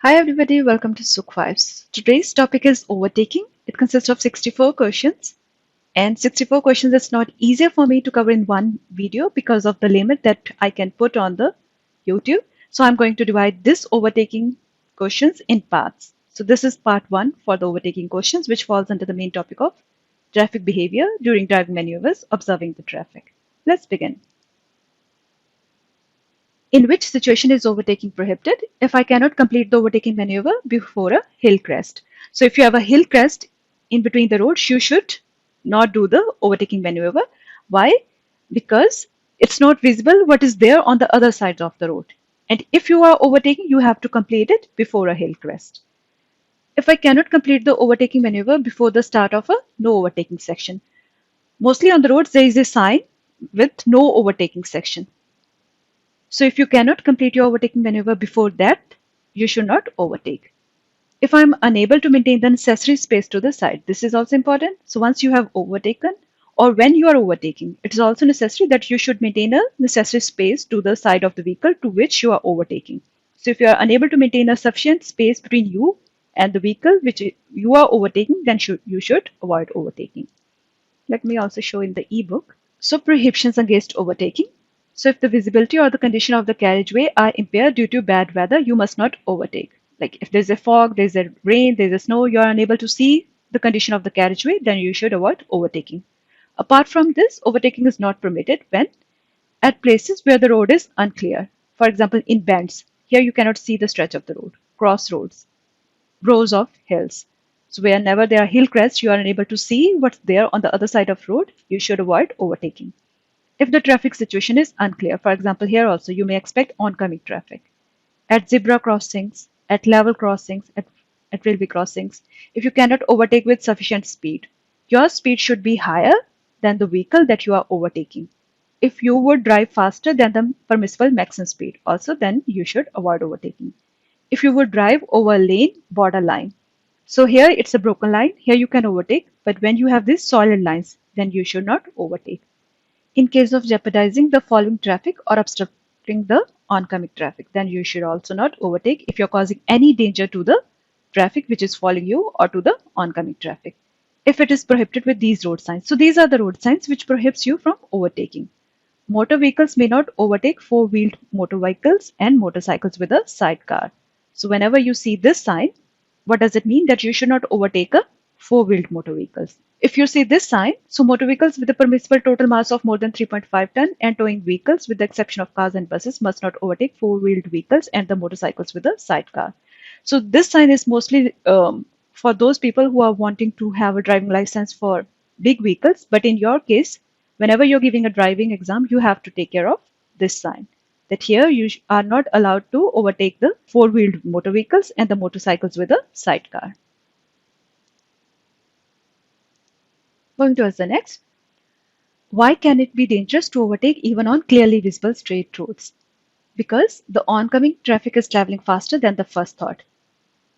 Hi everybody, welcome to Sukh Vibes. Today's topic is overtaking. It consists of 64 questions, and 64 questions is not easier for me to cover in one video because of the limit that I can put on the YouTube. So I'm going to divide this overtaking questions in parts. So this is part 1 for the overtaking questions, which falls under the main topic of traffic behavior during driving maneuvers, observing the traffic. Let's begin. In which situation is overtaking prohibited? If I cannot complete the overtaking maneuver before a hill crest. So if you have a hill crest in between the roads, you should not do the overtaking maneuver. Why? Because it's not visible what is there on the other side of the road. And if you are overtaking, you have to complete it before a hill crest. If I cannot complete the overtaking maneuver before the start of a no overtaking section, mostly on the roads there is a sign with no overtaking section. So if you cannot complete your overtaking maneuver before that, you should not overtake. If I'm unable to maintain the necessary space to the side, this is also important. So once you have overtaken or when you are overtaking, it is also necessary that you should maintain a necessary space to the side of the vehicle to which you are overtaking. So if you are unable to maintain a sufficient space between you and the vehicle which you are overtaking, then you should avoid overtaking. Let me also show in the ebook. So prohibitions against overtaking. So if the visibility or the condition of the carriageway are impaired due to bad weather, you must not overtake. Like if there's a fog, there's a rain, there's a snow, you're unable to see the condition of the carriageway, then you should avoid overtaking. Apart from this, overtaking is not permitted when at places where the road is unclear. For example, in bends, here you cannot see the stretch of the road, crossroads, rows of hills. So whenever there are hill crests, you are unable to see what's there on the other side of road, you should avoid overtaking. If the traffic situation is unclear, for example, here also you may expect oncoming traffic. At zebra crossings, at level crossings, at railway crossings, if you cannot overtake with sufficient speed, your speed should be higher than the vehicle that you are overtaking. If you would drive faster than the permissible maximum speed, also then you should avoid overtaking. If you would drive over a lane borderline, so here it's a broken line, here you can overtake, but when you have these solid lines, then you should not overtake. In case of jeopardizing the following traffic or obstructing the oncoming traffic, then you should also not overtake if you're causing any danger to the traffic which is following you or to the oncoming traffic. If it is prohibited with these road signs. So these are the road signs which prohibits you from overtaking. Motor vehicles may not overtake four-wheeled motor vehicles and motorcycles with a sidecar. So whenever you see this sign, what does it mean? That you should not overtake a four-wheeled motor vehicles. If you see this sign, so motor vehicles with a permissible total mass of more than 3.5 ton and towing vehicles with the exception of cars and buses must not overtake four-wheeled vehicles and the motorcycles with a sidecar. So this sign is mostly for those people who are wanting to have a driving license for big vehicles. But in your case, whenever you're giving a driving exam, you have to take care of this sign. That here you are not allowed to overtake the four-wheeled motor vehicles and the motorcycles with a sidecar. Going towards the next. Why can it be dangerous to overtake even on clearly visible straight roads? Because the oncoming traffic is traveling faster than the first thought.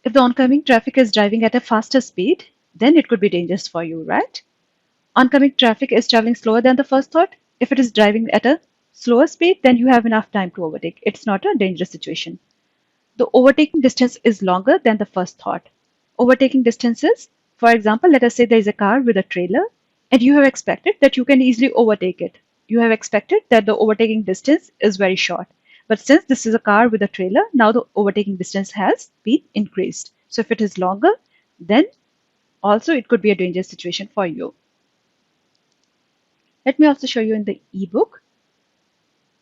If the oncoming traffic is driving at a faster speed, then it could be dangerous for you, right? Oncoming traffic is traveling slower than the first thought. If it is driving at a slower speed, then you have enough time to overtake. It's not a dangerous situation. The overtaking distance is longer than the first thought. Overtaking distances, for example, let us say there is a car with a trailer and you have expected that you can easily overtake it. You have expected that the overtaking distance is very short. But since this is a car with a trailer, now the overtaking distance has been increased. So if it is longer, then also it could be a dangerous situation for you. Let me also show you in the ebook.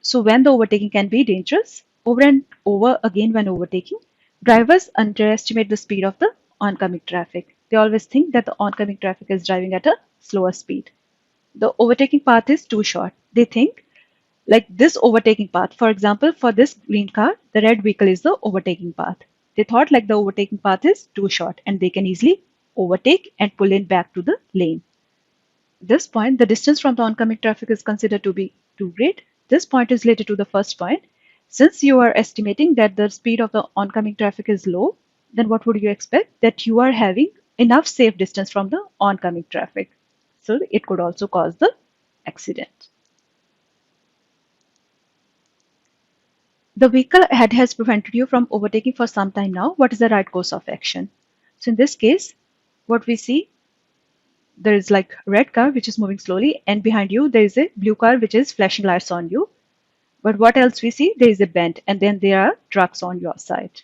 So when the overtaking can be dangerous, over and over again when overtaking, drivers underestimate the speed of the oncoming traffic. They always think that the oncoming traffic is driving at a slower speed. The overtaking path is too short. They think like this overtaking path. For example, for this green car, the red vehicle is the overtaking path. They thought like the overtaking path is too short and they can easily overtake and pull in back to the lane. This point, the distance from the oncoming traffic is considered to be too great. This point is related to the first point. Since you are estimating that the speed of the oncoming traffic is low, then what would you expect? That you are having enough safe distance from the oncoming traffic. So it could also cause the accident. The vehicle ahead has prevented you from overtaking for some time now. What is the right course of action? So in this case, what we see, there is like red car which is moving slowly, and behind you there is a blue car which is flashing lights on you. But what else we see? There is a bend, and then there are trucks on your side.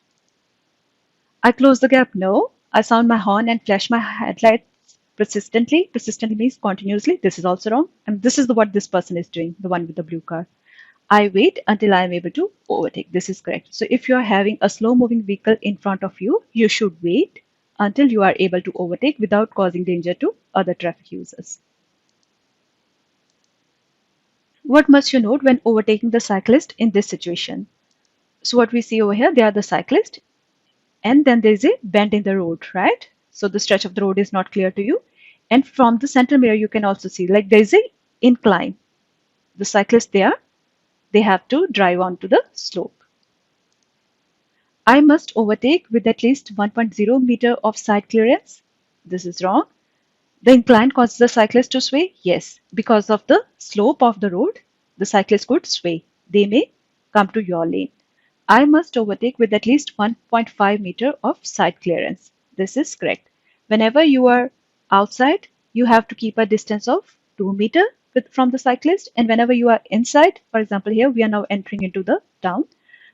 I close the gap? No. I sound my horn and flash my headlights persistently. Persistently means continuously. This is also wrong. And this is what this person is doing, the one with the blue car. I wait until I am able to overtake. This is correct. So if you are having a slow moving vehicle in front of you, you should wait until you are able to overtake without causing danger to other traffic users. What must you note when overtaking the cyclist in this situation? So what we see over here, they are the cyclist, and then there is a bend in the road, right? So the stretch of the road is not clear to you. And from the center mirror, you can also see like there is a incline. The cyclist there, they have to drive onto the slope. I must overtake with at least 1.0 meter of side clearance. This is wrong. The incline causes the cyclist to sway? Yes. Because of the slope of the road, the cyclist could sway. They may come to your lane. I must overtake with at least 1.5 meter of side clearance. This is correct. Whenever you are outside, you have to keep a distance of 2 meter from the cyclist. And whenever you are inside, for example, here we are now entering into the town.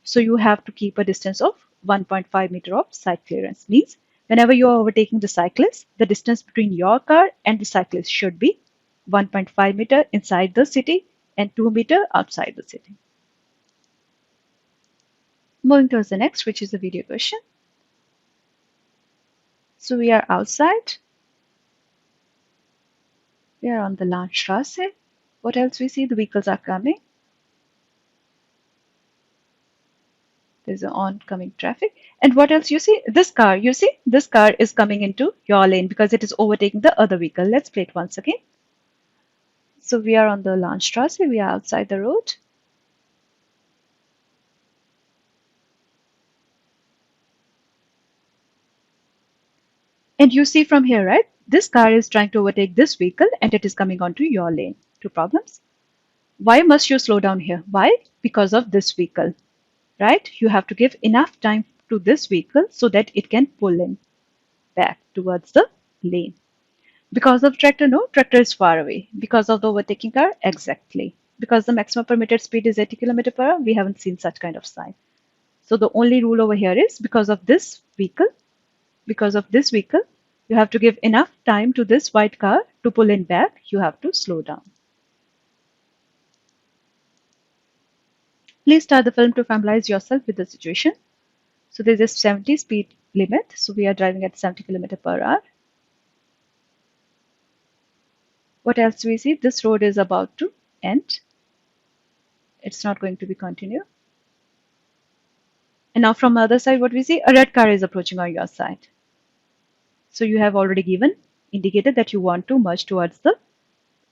So you have to keep a distance of 1.5 meter of side clearance. Means whenever you are overtaking the cyclist, the distance between your car and the cyclist should be 1.5 meter inside the city and 2 meter outside the city. Moving towards the next, which is a video question. So we are outside. We are on the Landstraße. What else we see? The vehicles are coming. There's an oncoming traffic. And what else you see? This car, you see? This car is coming into your lane because it is overtaking the other vehicle. Let's play it once again. So we are on the Landstraße. We are outside the road. And you see from here, right? This car is trying to overtake this vehicle and it is coming onto your lane. Two problems. Why must you slow down here? Why? Because of this vehicle, right? You have to give enough time to this vehicle so that it can pull in back towards the lane. Because of tractor, no, tractor is far away. Because of the overtaking car, exactly. Because the maximum permitted speed is 80 km per hour, we haven't seen such kind of sign. So the only rule over here is because of this vehicle, you have to give enough time to this white car to pull in back. You have to slow down. Please start the film to familiarize yourself with the situation. So there's a 70 speed limit. So we are driving at 70 km per hour. What else do we see? This road is about to end. It's not going to be continued. And now from the other side, what we see? A red car is approaching on your side. So you have already indicated that you want to merge towards the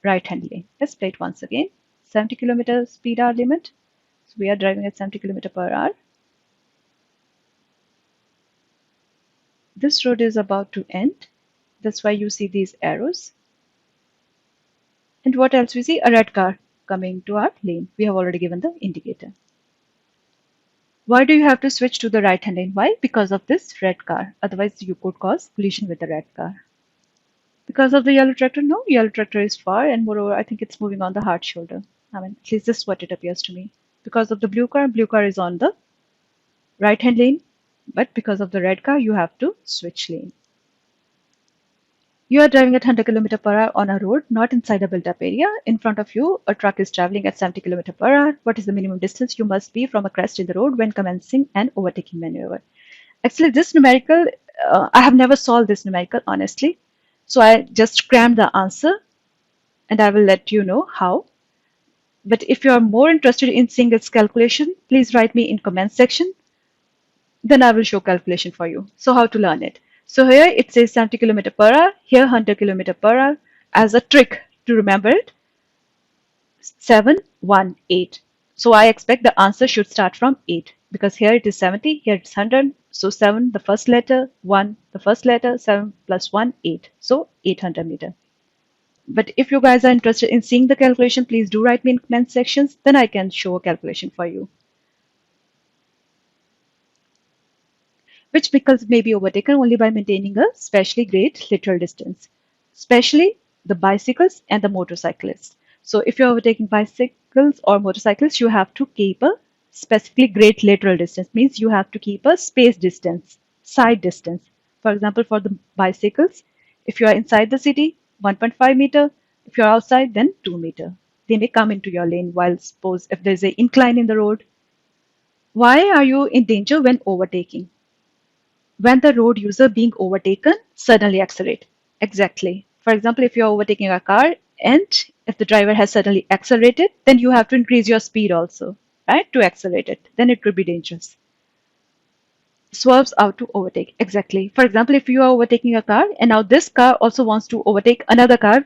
right hand lane. Let's play it once again. 70 km speed hour limit. So we are driving at 70 km per hour. This road is about to end. That's why you see these arrows. And what else we see? A red car coming to our lane. We have already given the indicator. Why do you have to switch to the right hand lane? Why? Because of this red car. Otherwise, you could cause collision with the red car. Because of the yellow tractor? No, yellow tractor is far, and moreover, I think it's moving on the hard shoulder. I mean, at least this is what it appears to me. Because of the blue car is on the right hand lane, but because of the red car, you have to switch lane. You are driving at 100 km per hour on a road, not inside a built-up area. In front of you, a truck is traveling at 70 km per hour. What is the minimum distance you must be from a crest in the road when commencing an overtaking maneuver? Actually, this numerical, I have never solved this numerical, honestly. So I just crammed the answer and I will let you know how. But if you are more interested in seeing its calculation, please write me in comment section. Then I will show calculation for you. So how to learn it? So here it says 70 km per hour, here 100 km per hour. As a trick to remember it, 718. So I expect the answer should start from 8 because here it is 70, here it's 100. So 7 the first letter, 1 the first letter, 7 plus 1 8. So 800 meter. But if you guys are interested in seeing the calculation, please do write me in comment sections. Then I can show a calculation for you. Which vehicles may be overtaken only by maintaining a specially great literal distance, especially the bicycles and the motorcyclists. So if you're overtaking bicycles or motorcyclists, you have to keep a specifically great lateral distance, means you have to keep a space distance, side distance. For example, for the bicycles, if you are inside the city, 1.5 meter. If you're outside, then 2 meter. They may come into your lane while suppose if there's an incline in the road. Why are you in danger when overtaking? When the road user being overtaken suddenly accelerate. Exactly. For example, if you're overtaking a car and if the driver has suddenly accelerated, then you have to increase your speed also, right, to accelerate it. Then it could be dangerous. Swerves out to overtake. Exactly. For example, if you are overtaking a car and now this car also wants to overtake another car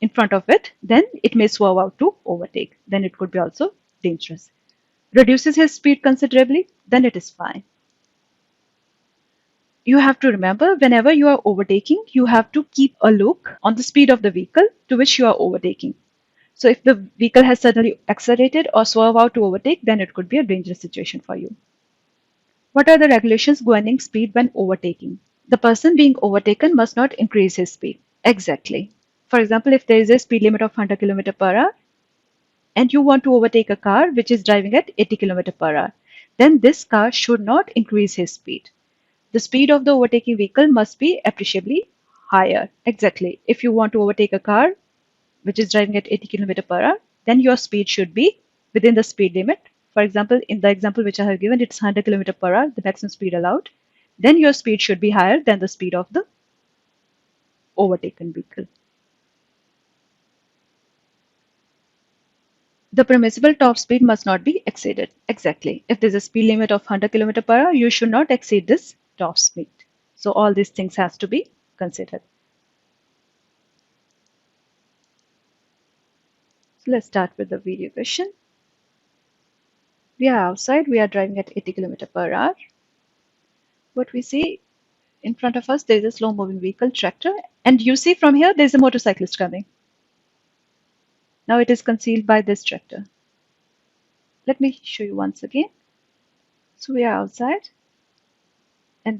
in front of it, then it may swerve out to overtake. Then it could be also dangerous. Reduces his speed considerably, then it is fine. You have to remember whenever you are overtaking, you have to keep a look on the speed of the vehicle to which you are overtaking. So if the vehicle has suddenly accelerated or swerve out to overtake, then it could be a dangerous situation for you. What are the regulations governing speed when overtaking? The person being overtaken must not increase his speed. Exactly. For example, if there is a speed limit of 100 km per hour and you want to overtake a car which is driving at 80 km per hour, then this car should not increase his speed. The speed of the overtaking vehicle must be appreciably higher. Exactly. If you want to overtake a car which is driving at 80 km per hour, then your speed should be within the speed limit. For example, in the example which I have given, it's 100 km per hour, the maximum speed allowed. Then your speed should be higher than the speed of the overtaken vehicle. The permissible top speed must not be exceeded. Exactly. If there's a speed limit of 100 km per hour, you should not exceed this top speed. So all these things has to be considered. So let's start with the video question. We are outside, we are driving at 80 km per hour. What we see in front of us, there is a slow moving vehicle, tractor, and you see from here, there's a motorcyclist coming. Now it is concealed by this tractor. Let me show you once again. So we are outside, and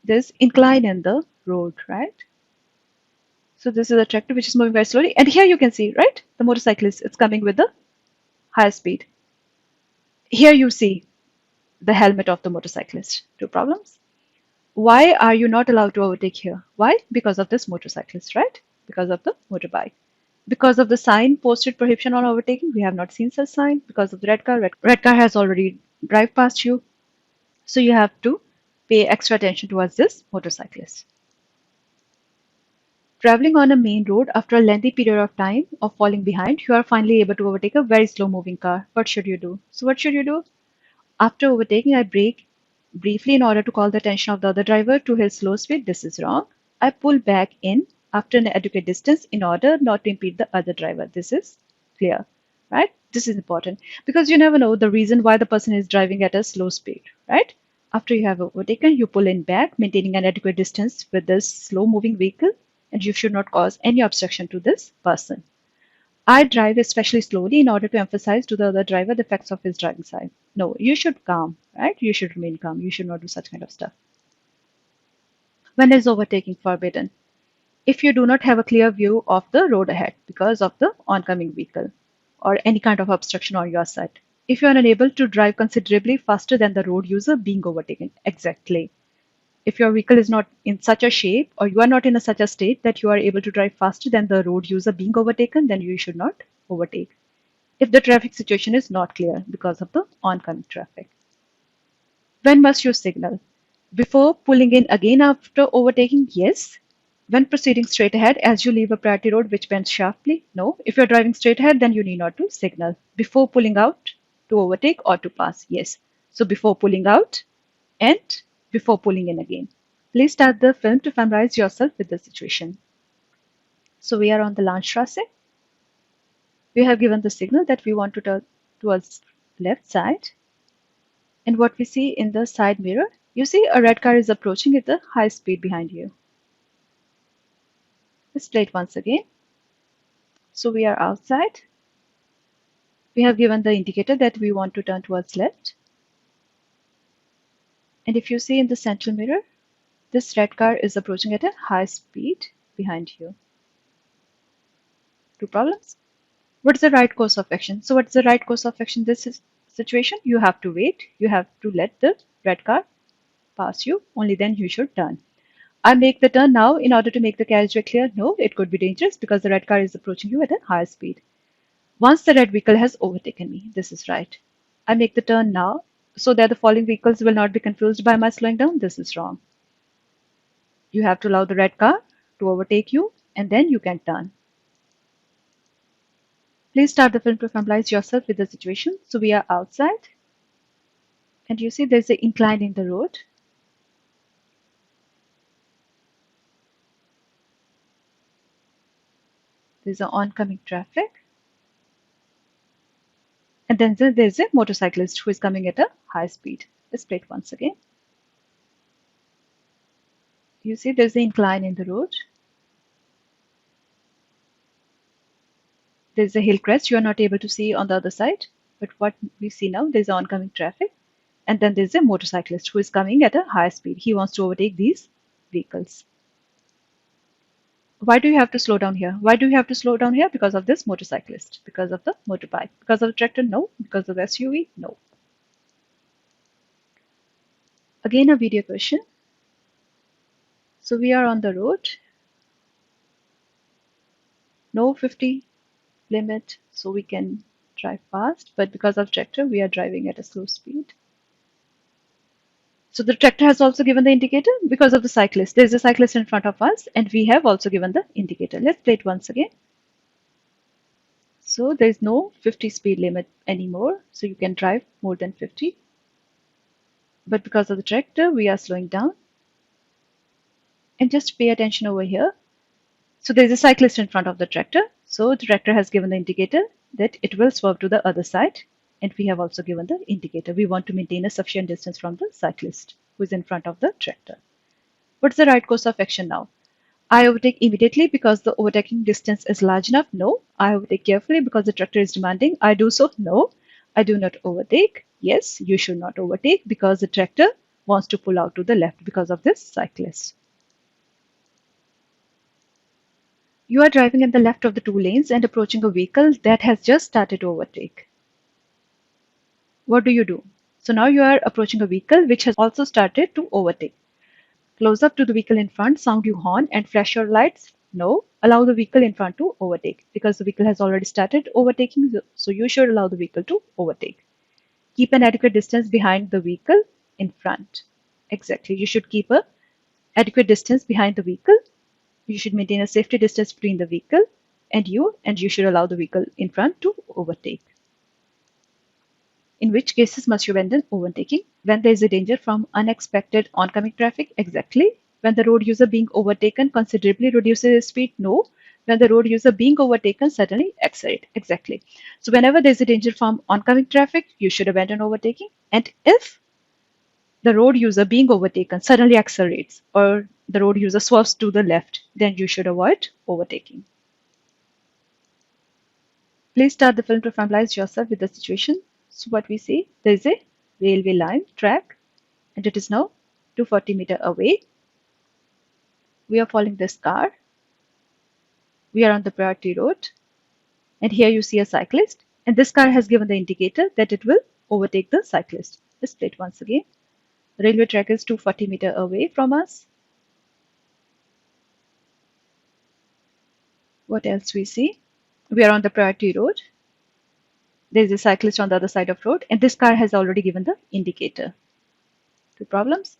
there's incline in the road, right? So this is a tractor which is moving very slowly, and here you can see, right, the motorcyclist is coming with the higher speed. Here you see the helmet of the motorcyclist. Two problems. Why are you not allowed to overtake here? Why? Because of this motorcyclist, right? Because of the motorbike. Because of the sign posted prohibition on overtaking, we have not seen such sign. Because of the red car has already drive past you. So you have to pay extra attention towards this motorcyclist. Traveling on a main road after a lengthy period of time of falling behind, you are finally able to overtake a very slow moving car. What should you do? So what should you do? After overtaking, I brake briefly in order to call the attention of the other driver to his slow speed. This is wrong. I pull back in after an adequate distance in order not to impede the other driver. This is clear, right? This is important because you never know the reason why the person is driving at a slow speed, right? After you have overtaken, you pull in back, maintaining an adequate distance with this slow moving vehicle, and you should not cause any obstruction to this person. I drive especially slowly in order to emphasize to the other driver the effects of his driving style. No, you should calm, right? You should remain calm. You should not do such kind of stuff. When is overtaking forbidden? If you do not have a clear view of the road ahead because of the oncoming vehicle or any kind of obstruction on your side. If you are unable to drive considerably faster than the road user being overtaken. Exactly. If your vehicle is not in such a shape or you are not in such a state that you are able to drive faster than the road user being overtaken, then you should not overtake if the traffic situation is not clear because of the oncoming traffic. When must you signal? Before pulling in again after overtaking? Yes. When proceeding straight ahead as you leave a priority road which bends sharply? No. If you're driving straight ahead, then you need not to signal. Before pulling out to overtake or to pass? Yes. So before pulling out and before pulling in again. Please start the film to familiarize yourself with the situation. So we are on the Landstrasse. We have given the signal that we want to turn towards left side. And what we see in the side mirror, you see a red car is approaching at a high speed behind you. Let's play it once again. So we are outside. We have given the indicator that we want to turn towards left. And if you see in the central mirror, this red car is approaching at a high speed behind you. Two problems. What is the right course of action? So what's the right course of action in this situation? You have to wait. You have to let the red car pass you. Only then you should turn. I make the turn now in order to make the carriageway clear. No, it could be dangerous because the red car is approaching you at a higher speed. Once the red vehicle has overtaken me, this is right. I make the turn now so that the following vehicles will not be confused by my slowing down. This is wrong. You have to allow the red car to overtake you and then you can turn. Please start the film to familiarize yourself with the situation. So we are outside and you see there's an incline in the road. There's an oncoming traffic. And then there's a motorcyclist who is coming at a high speed. Let's play it once again. You see there's an incline in the road. There's a hill crest you are not able to see on the other side. But what we see now, there's oncoming traffic. And then there's a motorcyclist who is coming at a high speed. He wants to overtake these vehicles. Why do you have to slow down here? Why do you have to slow down here? Because of this motorcyclist. Because of the motorbike. Because of the tractor? No. Because of the SUV? No. Again, a video question. So we are on the road. No 50 limit, so we can drive fast. But because of tractor, we are driving at a slow speed. So the tractor has also given the indicator because of the cyclist. There's a cyclist in front of us and we have also given the indicator. Let's play it once again. So there's no 50 speed limit anymore. So you can drive more than 50. But because of the tractor, we are slowing down. And just pay attention over here. So there's a cyclist in front of the tractor. So the tractor has given the indicator that it will swerve to the other side. And we have also given the indicator. We want to maintain a sufficient distance from the cyclist who is in front of the tractor. What's the right course of action now? I overtake immediately because the overtaking distance is large enough. No. I overtake carefully because the tractor is demanding. I do so. No. I do not overtake. Yes, you should not overtake because the tractor wants to pull out to the left because of this cyclist. You are driving in the left of the two lanes and approaching a vehicle that has just started to overtake. What do you do? So now you are approaching a vehicle which has also started to overtake. Close up to the vehicle in front, sound your horn and flash your lights. No, allow the vehicle in front to overtake because the vehicle has already started overtaking, so you should allow the vehicle to overtake. Keep an adequate distance behind the vehicle in front. Exactly, you should keep a adequate distance behind the vehicle. You should maintain a safety distance between the vehicle and you should allow the vehicle in front to overtake. In which cases must you abandon overtaking? When there is a danger from unexpected oncoming traffic? Exactly. When the road user being overtaken considerably reduces his speed? No. When the road user being overtaken suddenly accelerate? Exactly. So whenever there is a danger from oncoming traffic, you should abandon overtaking. And if the road user being overtaken suddenly accelerates or the road user swerves to the left, then you should avoid overtaking. Please start the film to familiarize yourself with the situation. So what we see, there is a railway line track and it is now 240 meters away. We are following this car. We are on the priority road and here you see a cyclist and this car has given the indicator that it will overtake the cyclist. Let's play it once again. The railway track is 240 meters away from us. What else we see? We are on the priority road. There is a cyclist on the other side of road and this car has already given the indicator. Two problems.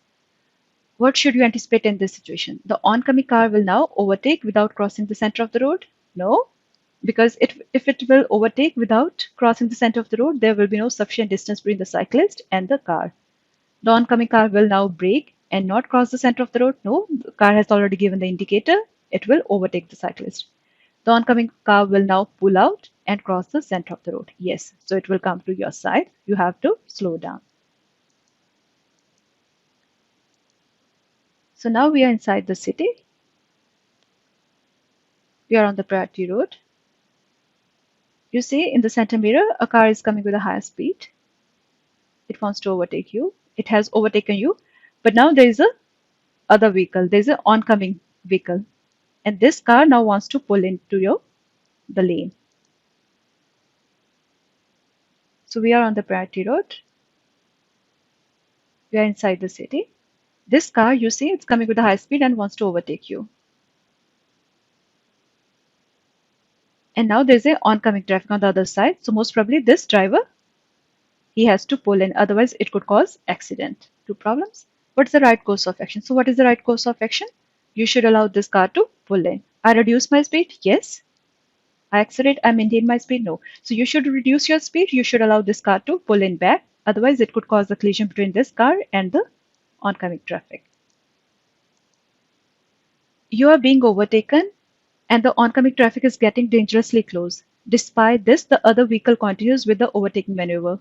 What should you anticipate in this situation? The oncoming car will now overtake without crossing the center of the road? No, because if it will overtake without crossing the center of the road, there will be no sufficient distance between the cyclist and the car. The oncoming car will now brake and not cross the center of the road. No, the car has already given the indicator. It will overtake the cyclist. The oncoming car will now pull out and cross the center of the road. Yes, so it will come to your side. You have to slow down. So now we are inside the city. We are on the priority road. You see in the center mirror, a car is coming with a higher speed. It wants to overtake you. It has overtaken you. But now there is a other vehicle, there is an oncoming vehicle, and this car now wants to pull into the lane. So we are on the priority road. We are inside the city. This car, you see, it's coming with a high speed and wants to overtake you. And now there's a oncoming traffic on the other side. So most probably this driver, he has to pull in. Otherwise, it could cause accident. Two problems. What's the right course of action? So what is the right course of action? You should allow this car to pull in. I reduce my speed? Yes. I accelerate? I maintain my speed? No. So you should reduce your speed. You should allow this car to pull in back. Otherwise, it could cause a collision between this car and the oncoming traffic. You are being overtaken and the oncoming traffic is getting dangerously close. Despite this, the other vehicle continues with the overtaking maneuver.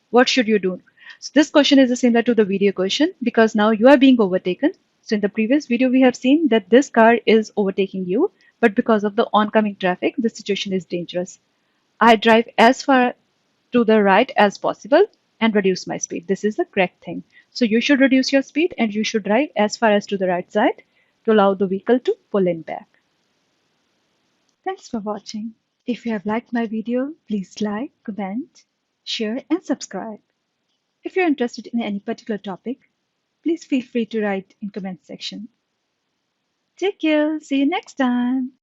What should you do? So this question is similar to the video question because now you are being overtaken. So in the previous video, we have seen that this car is overtaking you, but because of the oncoming traffic, the situation is dangerous. I drive as far to the right as possible and reduce my speed. This is the correct thing. So you should reduce your speed and you should drive as far as to the right side to allow the vehicle to pull in back. Thanks for watching. If you have liked my video, please like, comment, share and subscribe. If you're interested in any particular topic, please feel free to write in comment section. Take care. See you next time.